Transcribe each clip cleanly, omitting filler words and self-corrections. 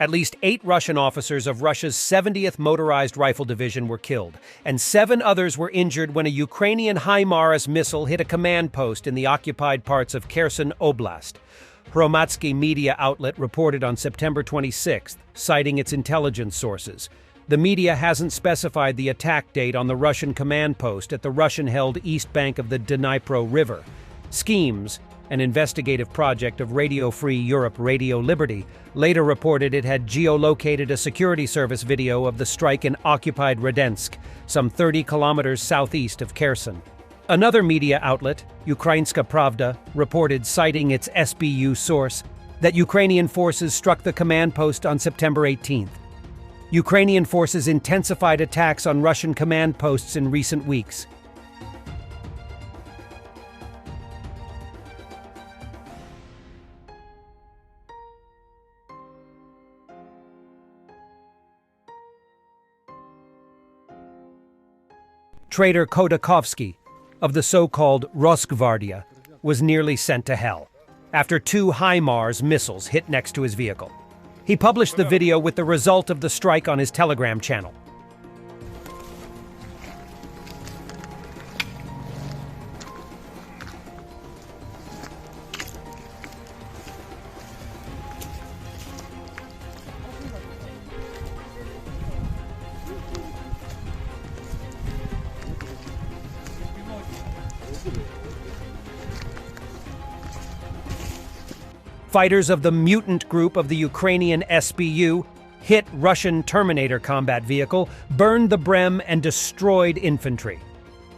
At least 8 Russian officers of Russia's 70th Motorized Rifle Division were killed, and 7 others were injured when a Ukrainian HIMARS missile hit a command post in the occupied parts of Kherson Oblast. Hromadsky media outlet reported on September 26th, citing its intelligence sources. The media hasn't specified the attack date on the Russian command post at the Russian-held east bank of the Dnipro River. Schemes, an investigative project of Radio Free Europe Radio Liberty, later reported it had geolocated a security service video of the strike in occupied Radensk, some 30 kilometers southeast of Kherson. Another media outlet, Ukrainska Pravda, reported, citing its SBU source, that Ukrainian forces struck the command post on September 18th. Ukrainian forces intensified attacks on Russian command posts in recent weeks. Traitor Khodakovsky, of the so-called Rosgvardia, was nearly sent to hell after 2 HIMARS missiles hit next to his vehicle. He published the video with the result of the strike on his Telegram channel. Fighters of the mutant group of the Ukrainian SBU hit Russian Terminator combat vehicle, burned the Brem, and destroyed infantry.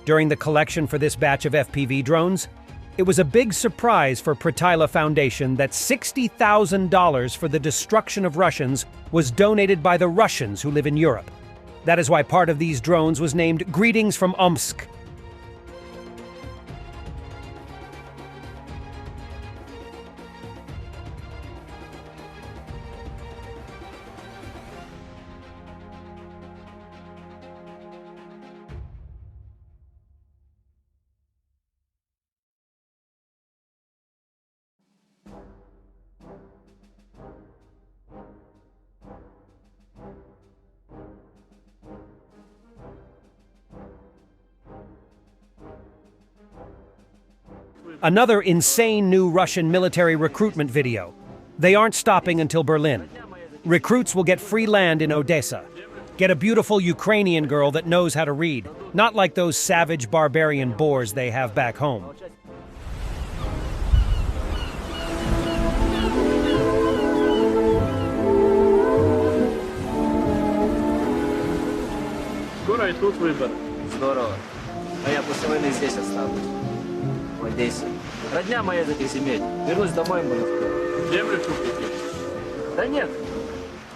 During the collection for this batch of FPV drones, it was a big surprise for Pratila Foundation that $60,000 for the destruction of Russians was donated by the Russians who live in Europe. That is why part of these drones was named Greetings from Omsk. Another insane new Russian military recruitment video. They aren't stopping until Berlin. Recruits will get free land in Odessa. Get a beautiful Ukrainian girl that knows how to read, not like those savage barbarian boars they have back home. Скоро и тут выбор. Здорово. А я после войны здесь останусь. В Одессе. Родня моя из этих земель. Вернусь домой, можно сказать. Землю купите? Да нет.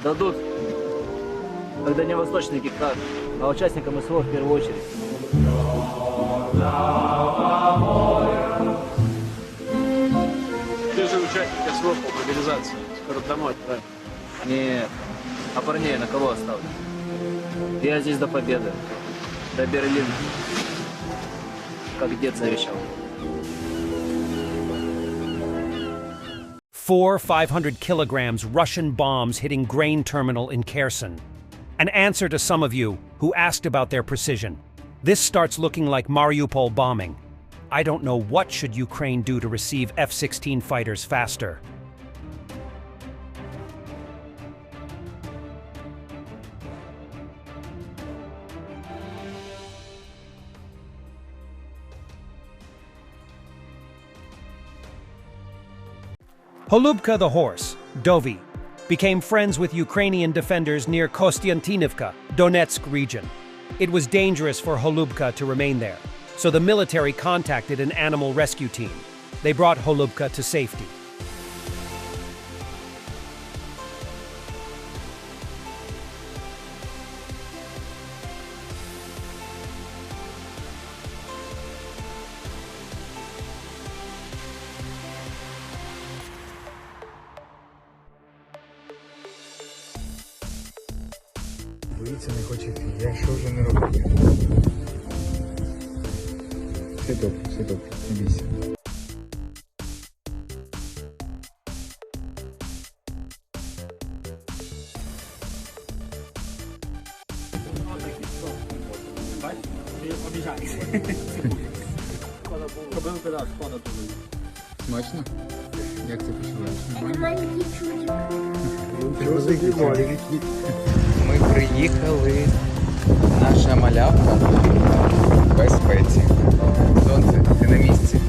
Дадут. Как дальневосточный гектар. А участникам СВО в первую очередь. Ты же участник СВО по мобилизации. Скоро домой отправим. Нет. А парней на кого оставлю? Я здесь до победы. До Берлина. Как дед завещал. 4 500 kilograms Russian bombs hitting grain terminal in Kherson. An answer to some of you who asked about their precision. This starts looking like Mariupol bombing. I don't know what should Ukraine do to receive F-16 fighters faster. Holubka the horse, Dovi, became friends with Ukrainian defenders near Kostiantinivka, Donetsk region. It was dangerous for Holubka to remain there, so the military contacted an animal rescue team. They brought Holubka to safety. Боїться, не хоче йти. Я що вже не роблю? Все добре, не бійся. Смачно? Як це почуваєш? Маленький чудик. Ми приїхали. Наша малявка в безпеці. Сонце, ти на місці.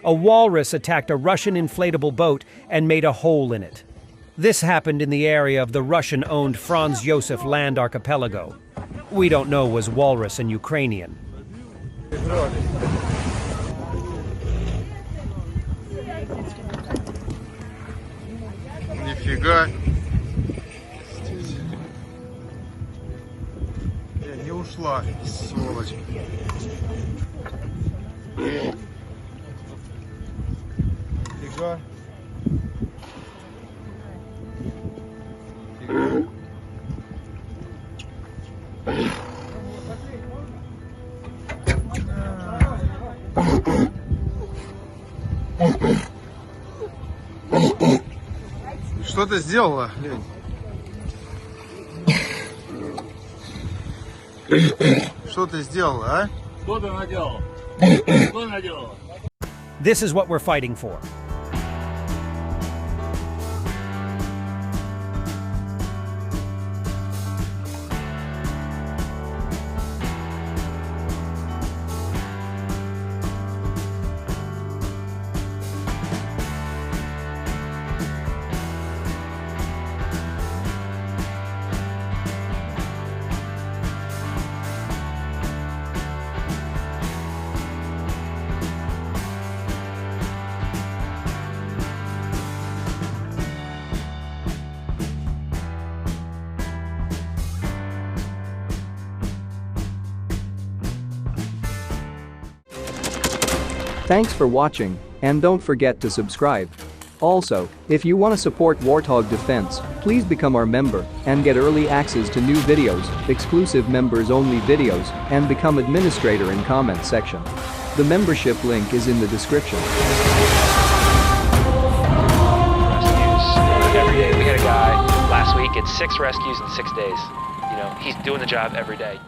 A walrus attacked a Russian inflatable boat and made a hole in it. This happened in the area of the Russian-owned Franz Josef Land Archipelago. We don't know was walrus in Ukrainian. Нифига. Не ушла, сволочь. Нифига. Что ты сделала, Лень? Что ты сделала, а? Что ты наделал? Что наделал? This is what we're fighting for. Thanks for watching, and don't forget to subscribe. Also, if you want to support Warthog Defense, please become our member and get early access to new videos, exclusive members-only videos, and become administrator in comment section. The membership link is in the description. Rescues every day. We had a guy last week at 6 rescues in 6 days. You know, he's doing the job every day.